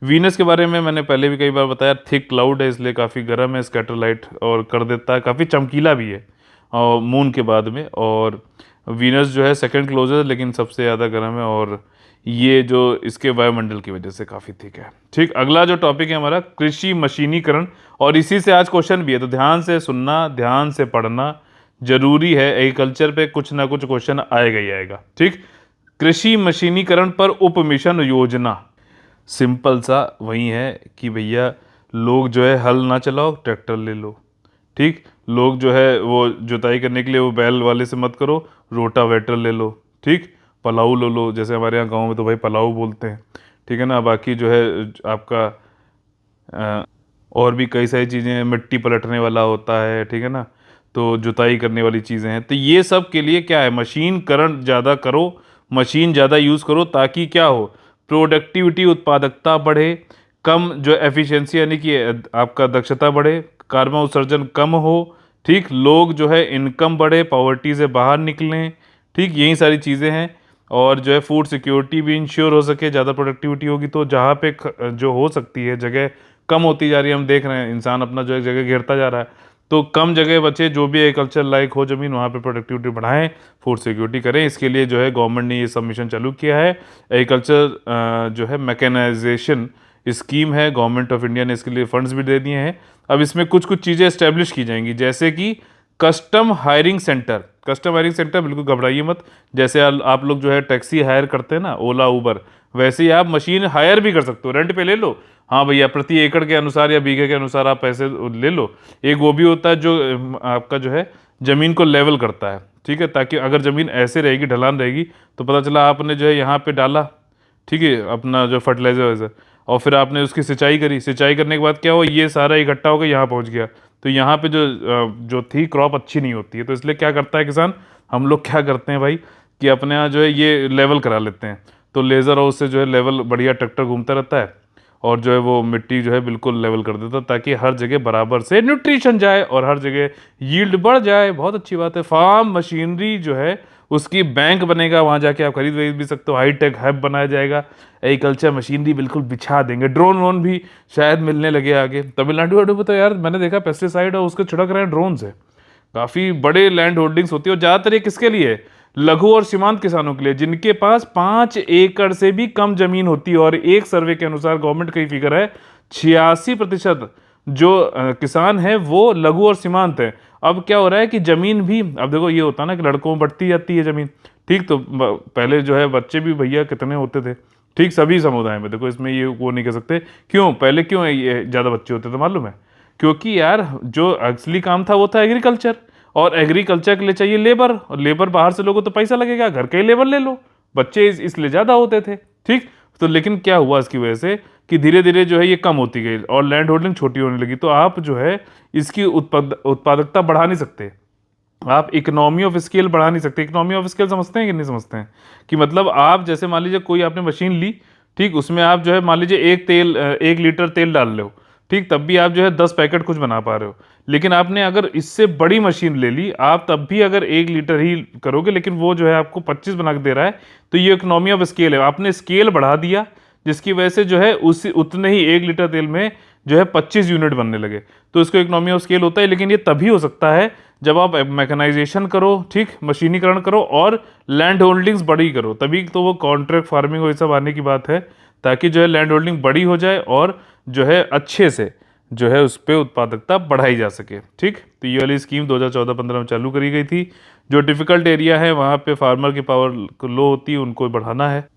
[SPEAKER 1] वीनस के बारे में मैंने पहले भी कई बार बताया, थिक क्लाउड है इसलिए काफ़ी गर्म है, स्कैटर लाइट और कर देता है, काफ़ी चमकीला भी है और मून के बाद में। और वीनस जो है सेकंड क्लोजेस्ट लेकिन सबसे ज़्यादा गर्म है, और ये जो इसके वायुमंडल की वजह से काफ़ी थिक है, ठीक। अगला जो टॉपिक है हमारा कृषि मशीनीकरण, और इसी से आज क्वेश्चन भी है, तो ध्यान से सुनना, ध्यान से पढ़ना जरूरी है, एग्रीकल्चर पे कुछ ना कुछ क्वेश्चन आएगा ही आएगा, ठीक। कृषि मशीनीकरण पर उप मिशन योजना, सिंपल सा वही है कि भैया लोग जो है हल ना चलाओ, ट्रैक्टर ले लो, ठीक। लोग जो है वो जुताई करने के लिए वो बैल वाले से मत करो, रोटावेटर ले लो, ठीक। पलाऊ ले लो, जैसे हमारे यहाँ गांव में तो भाई पलाऊ बोलते हैं, ठीक है ना। बाकी जो है आपका और भी कई सारी चीज़ें हैं, मिट्टी पलटने वाला होता है, ठीक है ना, तो जुताई करने वाली चीज़ें हैं, तो ये सब के लिए क्या है, मशीनकरण ज़्यादा करो, मशीन ज़्यादा यूज़ करो, ताकि क्या हो, प्रोडक्टिविटी, उत्पादकता बढ़े, कम जो एफिशिएंसी यानी कि आपका दक्षता बढ़े, कार्बन उत्सर्जन कम हो, ठीक, लोग जो है इनकम बढ़े, पॉवर्टी से बाहर निकलें, ठीक, यही सारी चीज़ें हैं। और जो है फूड सिक्योरिटी भी इंश्योर हो सके, ज़्यादा प्रोडक्टिविटी होगी तो जहाँ पे जो हो सकती है जगह कम होती जा रही है, हम देख रहे हैं इंसान अपना जो है जगह घेरता जा रहा है, तो कम जगह बचे, जो भी एग्रीकल्चर लायक हो ज़मीन वहाँ पे प्रोडक्टिविटी बढ़ाएं, फूड सिक्योरिटी करें। इसके लिए जो है गवर्नमेंट ने ये सब मिशन चालू किया है, एग्रीकल्चर जो है मैकेनाइजेशन स्कीम है, गवर्नमेंट ऑफ इंडिया ने इसके लिए फंड्स भी दे दिए हैं। अब इसमें कुछ कुछ चीज़ें इस्टेब्लिश की जाएंगी, जैसे कि custom hiring centre. Custom hiring centre, बिल्कुल घबराइए मत, जैसे आप लोग जो है टैक्सी हायर करते हैं ना, ओला उबर, वैसे ही आप मशीन हायर भी कर सकते हो, रेंट पे ले लो, हाँ भैया, प्रति एकड़ के अनुसार या बीघे के अनुसार आप पैसे ले लो। एक वो भी होता है जो आपका जो है ज़मीन को लेवल करता है, ठीक है, ताकि अगर ज़मीन ऐसे रहेगी, ढलान रहेगी, तो पता चला आपने जो है यहाँ पे डाला, ठीक है, अपना जो फर्टिलाइजर वैसे, और फिर आपने उसकी सिंचाई करी, सिंचाई करने के बाद क्या हुआ, ये सारा इकट्ठा होकर यहाँ पहुँच गया, तो यहाँ पे जो थी क्रॉप अच्छी नहीं होती है, तो इसलिए क्या करता है किसान, हम लोग क्या करते हैं भाई कि अपने यहाँ जो है ये लेवल करा लेते हैं, तो लेज़र हाउस से जो है लेवल बढ़िया ट्रैक्टर घूमता रहता है, और जो है वो मिट्टी जो है बिल्कुल लेवल कर देता, ताकि हर जगह बराबर से न्यूट्रिशन जाए और हर जगह यील्ड बढ़ जाए। बहुत अच्छी बात है। फार्म मशीनरी जो है उसकी बैंक बनेगा, वहाँ जाके आप खरीद भी सकते हो। हाईटेक हब बनाया जाएगा, एग्रीकल्चर मशीनरी बिल्कुल बिछा देंगे। ड्रोन वोन भी शायद मिलने लगे आगे। तमिलनाडु वाडु में तो यार मैंने देखा पेस्टिसाइड और उसको छिड़क रहे हैं ड्रोन से। काफ़ी बड़े लैंड होल्डिंग्स होती है, और ज़्यादातर ये किसके लिए है? लघु और सीमांत किसानों के लिए, जिनके पास 5 एकड़ से भी कम जमीन होती है। और एक सर्वे के अनुसार, गवर्नमेंट का ही फिगर है, 86% जो किसान है वो लघु और सीमांत है। अब क्या हो रहा है कि जमीन भी, अब देखो ये होता है ना कि लड़कों में बढ़ती जाती है जमीन, ठीक, तो पहले जो है बच्चे भी भैया कितने होते थे, ठीक, सभी समुदाय में। देखो इसमें ये वो नहीं कह सकते क्यों, पहले क्यों ये ज़्यादा बच्चे होते थे मालूम है? क्योंकि यार जो असली काम था वो था एग्रीकल्चर, और एग्रीकल्चर के लिए चाहिए लेबर, और लेबर बाहर से लोगों तो पैसा लगेगा, घर के ही लेबर ले लो, बच्चे इसलिए ज़्यादा होते थे, ठीक। तो लेकिन क्या हुआ इसकी वजह से कि धीरे धीरे जो है ये कम होती गई और लैंड होल्डिंग छोटी होने लगी। तो आप जो है इसकी उत्पादकता बढ़ा नहीं सकते, आप इकोनॉमी ऑफ स्केल बढ़ा नहीं सकते। इकोनॉमी ऑफ स्केल समझते हैं कि नहीं समझते हैं? कि मतलब आप जैसे मान लीजिए कोई आपने मशीन ली, ठीक, उसमें आप जो है मान लीजिए 1 लीटर तेल डाल रहे हो, ठीक, तब भी आप जो है 10 पैकेट कुछ बना पा रहे हो। लेकिन आपने अगर इससे बड़ी मशीन ले ली, आप तब भी अगर 1 लीटर ही करोगे, लेकिन वो जो है आपको 25 बना के दे रहा है। तो ये इकोनॉमी ऑफ स्केल है, आपने स्केल बढ़ा दिया, जिसकी वजह से जो है उस उतने ही 1 लीटर तेल में जो है 25 यूनिट बनने लगे। तो इसको इकोनॉमी ऑफ स्केल होता है। लेकिन ये तभी हो सकता है जब आप मैकेनाइजेशन करो, ठीक, मशीनीकरण करो और लैंड होल्डिंग्स बड़ी करो, तभी तो वो कॉन्ट्रैक्ट फार्मिंग और ये सब आने की बात है, ताकि जो है लैंड होल्डिंग बड़ी हो जाए और जो है अच्छे से जो है उस पर उत्पादकता बढ़ाई जा सके, ठीक। तो ये वाली स्कीम 2014-15 में चालू करी गई थी। जो डिफ़िकल्ट एरिया है वहाँ पे फार्मर की पावर लो होती है, उनको बढ़ाना है,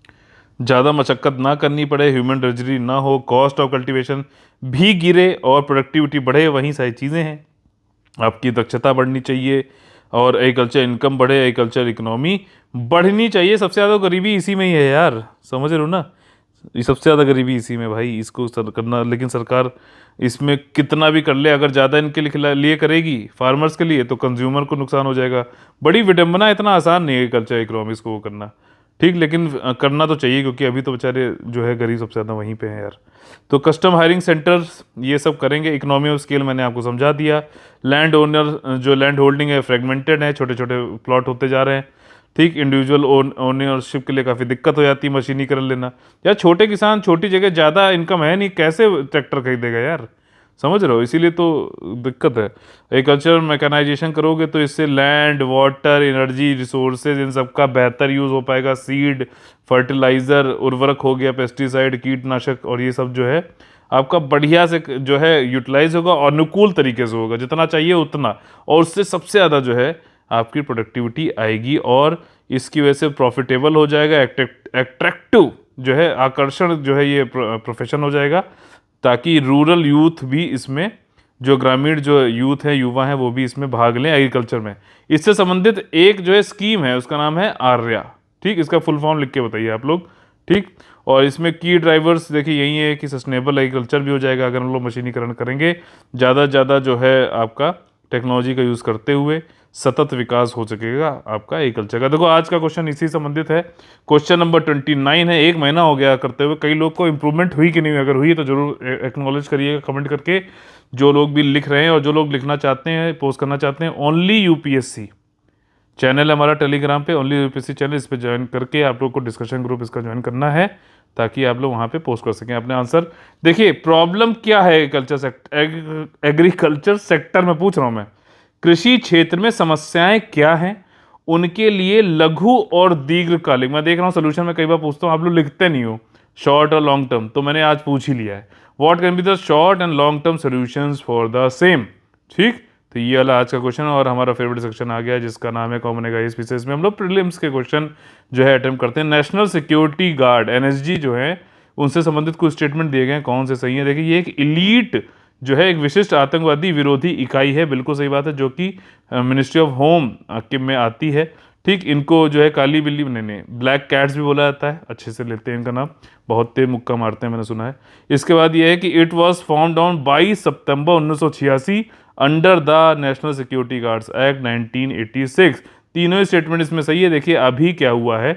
[SPEAKER 1] ज़्यादा मशक्क़त ना करनी पड़े, ह्यूमन ड्रेजरी ना हो, कॉस्ट ऑफ कल्टीवेशन भी गिरे और प्रोडक्टिविटी बढ़े, वहीं सारी चीज़ें हैं। आपकी दक्षता बढ़नी चाहिए और एग्रीकल्चर इनकम बढ़े, एग्रीकल्चर इकोनॉमी बढ़नी चाहिए। सबसे ज़्यादा गरीबी इसी में ही है यार, समझ रहे हो ना? ये सबसे ज़्यादा गरीबी इसी में भाई, इसको करना। लेकिन सरकार इसमें कितना भी कर ले, अगर ज़्यादा इनके लिए करेगी फार्मर्स के लिए, तो कंज्यूमर को नुकसान हो जाएगा। बड़ी विडम्बना, इतना आसान नहीं है एग्रीकल्चर इकोनॉमिक्स को वो करना, ठीक। लेकिन करना तो चाहिए, क्योंकि अभी तो बेचारे जो है गरीब सबसे ज़्यादा वहीं पे हैं यार। तो कस्टम हायरिंग सेंटर्स ये सब करेंगे। इकोनॉमी ऑफ स्केल मैंने आपको समझा दिया। लैंड ओनर जो लैंड होल्डिंग है फ्रेगमेंटेड है, छोटे छोटे प्लॉट होते जा रहे हैं, ठीक। इंडिविजुअल ओनरशिप के लिए काफ़ी दिक्कत हो जाती है मशीनीकरण लेना। यार छोटे किसान, छोटी जगह, ज़्यादा इनकम है नहीं, कैसे ट्रैक्टर खरीदेगा यार, समझ रहे हो? इसीलिए तो दिक्कत है। एग्रीकल्चर मैकेनाइजेशन करोगे तो इससे लैंड, वाटर, एनर्जी, रिसोर्सेज, इन सब का बेहतर यूज़ हो पाएगा। सीड, फर्टिलाइज़र, उर्वरक हो गया, पेस्टिसाइड, कीटनाशक, और ये सब जो है आपका बढ़िया से जो है यूटिलाइज होगा और अनुकूल तरीके से होगा, जितना चाहिए उतना, और उससे सबसे ज़्यादा जो है आपकी प्रोडक्टिविटी आएगी और इसकी वजह से प्रॉफिटेबल हो जाएगा, एट्रैक्टिव जो है, आकर्षण जो है ये प्रोफेशन हो जाएगा, ताकि रूरल यूथ भी इसमें, जो ग्रामीण जो यूथ है, युवा हैं, वो भी इसमें भाग लें एग्रीकल्चर में। इससे संबंधित एक जो है स्कीम है, उसका नाम है आर्या, ठीक। इसका फुल फॉर्म लिख के बताइए आप लोग, ठीक। और इसमें की ड्राइवर्स देखिए यही है कि सस्टेनेबल एग्रीकल्चर भी हो जाएगा अगर हम लोग मशीनीकरण करेंगे। ज़्यादा से ज़्यादा जो है आपका टेक्नोलॉजी का यूज़ करते हुए सतत विकास हो सकेगा आपका एग्रीकल्चर का। देखो आज का क्वेश्चन इसी संबंधित है। क्वेश्चन नंबर 29 है। 1 महीना हो गया करते हुए, कई लोग को इंप्रूवमेंट हुई कि नहीं हुई? अगर हुई है तो जरूर एक्नॉलेज करिएगा कमेंट करके। जो लोग भी लिख रहे हैं और जो लोग लिखना चाहते हैं, पोस्ट करना चाहते हैं, ओनली यूपीएससी चैनल है हमारा टेलीग्राम पे, ओनली यूपीएससी चैनल, इस पर ज्वाइन करके आप लोग को डिस्कशन ग्रुप इसका ज्वाइन करना है, ताकि आप लोग वहाँ पे पोस्ट कर सकें अपने आंसर। देखिए प्रॉब्लम क्या है एग्रीकल्चर सेक्टर में पूछ रहा हूँ मैं, कृषि क्षेत्र में समस्याएं क्या हैं, उनके लिए लघु और दीर्घकालिक, मैं देख रहा हूँ सोल्यूशन में कई बार पूछता हूँ, आप लोग लिखते नहीं हो शॉर्ट और लॉन्ग टर्म, तो मैंने आज पूछ ही लिया है। What can be the short and long term solutions for the same, ठीक। तो ये वाला आज का क्वेश्चन, और हमारा फेवरेट सेक्शन आ गया जिसका नाम है कॉमन एगाइज पीसेस में हम लोग प्रीलिम्स के क्वेश्चन जो है अटेम्प्ट करते हैं। नेशनल सिक्योरिटी गार्ड एनएसजी जो है, उनसे संबंधित कुछ स्टेटमेंट दिए गए हैं, कौन से सही है? देखिए ये एक इलीट जो है, एक विशिष्ट आतंकवादी विरोधी इकाई है, बिल्कुल सही बात है, जो कि मिनिस्ट्री ऑफ होम में आती है, ठीक। इनको जो है काली बिल्ली, नहीं ब्लैक कैट्स भी बोला जाता है, अच्छे से लेते हैं इनका नाम, बहुत तेज मुक्का मारते हैं मैंने सुना है। इसके बाद ये है कि it was formed on 22 September 1986 under the national security guards act 1986। तीनों ही स्टेटमेंट इसमें सही है। देखिए अभी क्या हुआ है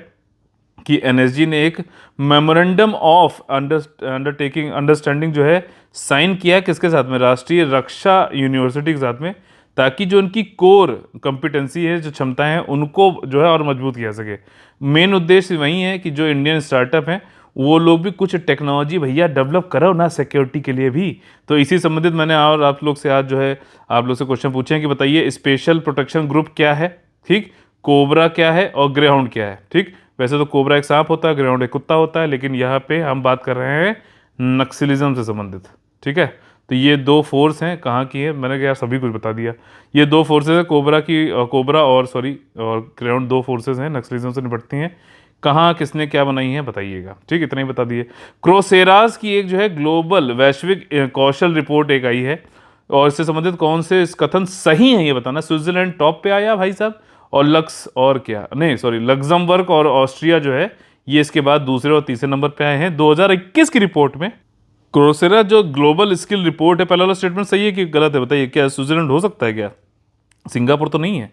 [SPEAKER 1] कि एनएसजी ने एक मेमोरेंडम ऑफ अंडरस्टैंडिंग जो है साइन किया किसके साथ में, राष्ट्रीय रक्षा यूनिवर्सिटी के साथ में, ताकि जो उनकी कोर कंपिटेंसी है, जो क्षमताएं हैं, उनको जो है और मजबूत किया सके। मेन उद्देश्य वही है कि जो इंडियन स्टार्टअप हैं वो लोग भी कुछ टेक्नोलॉजी भैया डेवलप करो ना सिक्योरिटी के लिए भी। तो इसी संबंधित मैंने और आप लोग से आज जो है आप लोग से क्वेश्चन पूछे हैं कि बताइए स्पेशल प्रोटेक्शन ग्रुप क्या है, ठीक, कोबरा क्या है और ग्रेहाउंड क्या है। ठीक, वैसे तो कोबरा एक सांप होता है, ग्रेहाउंड एक कुत्ता होता है, लेकिन यहाँ पे हम बात कर रहे हैं नक्सलिज्म से संबंधित। ठीक है, तो ये दो फोर्स हैं, कहाँ की है, मैंने क्या सभी कुछ बता दिया। ये दो फोर्सेज है, कोबरा और ग्राउंड, दो फोर्सेज हैं नक्सलिज्म से निपटती हैं। कहाँ किसने क्या बनाई है बताइएगा। ठीक, इतना ही बता दिए। क्रोसेरास की एक जो है ग्लोबल वैश्विक कौशल रिपोर्ट एक आई है, और इससे संबंधित कौन से इस कथन सही है ये बताना। स्विट्जरलैंड टॉप पे आया भाई साहब, और लग्जमबर्ग और ऑस्ट्रिया जो है ये इसके बाद दूसरे और तीसरे नंबर पे आए हैं 2021 की रिपोर्ट में। क्रोसेरा जो ग्लोबल स्किल रिपोर्ट है, पहला वाला स्टेटमेंट सही है कि गलत है बताइए। क्या स्विट्जरलैंड हो सकता है क्या? सिंगापुर तो नहीं है।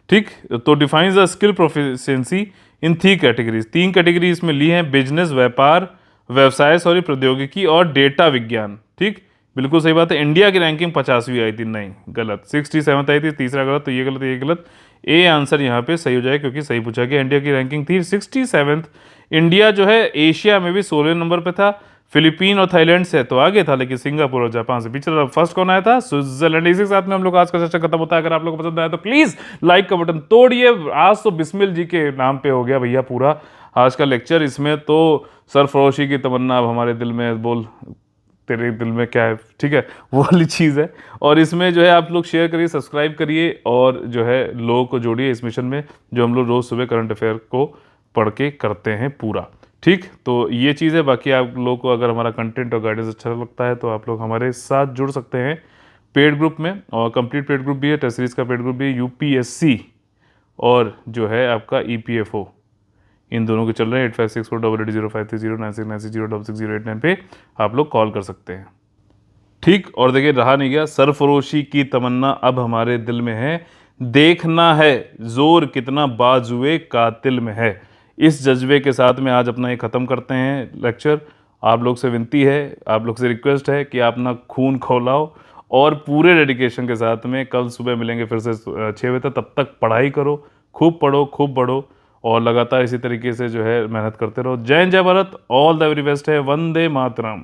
[SPEAKER 1] ठीक, तो defines the skill proficiency in 3 categories, 3 category इसमें ली हैं, बिजनेस, व्यवसाय प्रौद्योगिकी और डेटा विज्ञान। ठीक, बिल्कुल सही बात है। इंडिया की रैंकिंग 50वीं आई थी, नहीं गलत, 67 आई थी, तीसरा गलत, तो ये गलत, ये गलत। ए आंसर यहाँ पे सही हो जाए क्योंकि सही पूछा गया। इंडिया की रैंकिंग थी 67। इंडिया जो है एशिया में भी 16 नंबर पे था, फिलीपीन और थाईलैंड से तो आगे था, लेकिन सिंगापुर और जापान से पीछे था। फर्स्ट कौन आया था? स्विट्जरलैंड। इसी के साथ में हम लोग आज का सेशन खत्म होता है। अगर आप लोग को पसंद आया तो प्लीज लाइक का बटन तोड़िए। आज तो बिस्मिल जी के नाम पे हो गया भैया पूरा आज का लेक्चर। इसमें तो सरफरोशी की तमन्ना अब हमारे दिल में, बोल तेरे दिल में क्या है, ठीक है, वो वाली चीज़ है। और इसमें जो है आप लोग शेयर करिए, सब्सक्राइब करिए, और जो है लोगों को जोड़िए इस मिशन में जो हम लोग रोज़ सुबह करंट अफेयर को पढ़ के करते हैं पूरा। ठीक, तो ये चीज़ है। बाकी आप लोगों को अगर हमारा कंटेंट और गाइडेंस अच्छा लगता है तो आप लोग हमारे साथ जुड़ सकते हैं पेड ग्रुप में, और कंप्लीट पेड ग्रुप भी है, टेस्ट सीरीज का पेड ग्रुप भी है, यूपीएससी और जो है आपका ईपीएफओ, इन दोनों के चल रहे हैं। 85648805309696060689 पे आप लोग कॉल कर सकते हैं। ठीक, और देखिए रहा नहीं गया, सरफरोशी की तमन्ना अब हमारे दिल में है, देखना है जोर कितना बाजुए कातिल में है। इस जज्बे के साथ में आज अपना ये ख़त्म करते हैं लेक्चर। आप लोग से विनती है, आप लोग से रिक्वेस्ट है कि आप ना खून खौलाओ और पूरे डेडिकेशन के साथ में कल सुबह मिलेंगे फिर से 6 बजे तक। तब तक पढ़ाई करो, खूब पढ़ो, खूब बढ़ो, और लगातार इसी तरीके से जो है मेहनत करते रहो। जय हिंद, जय Bharat, all the very best है। वंदे मातरम।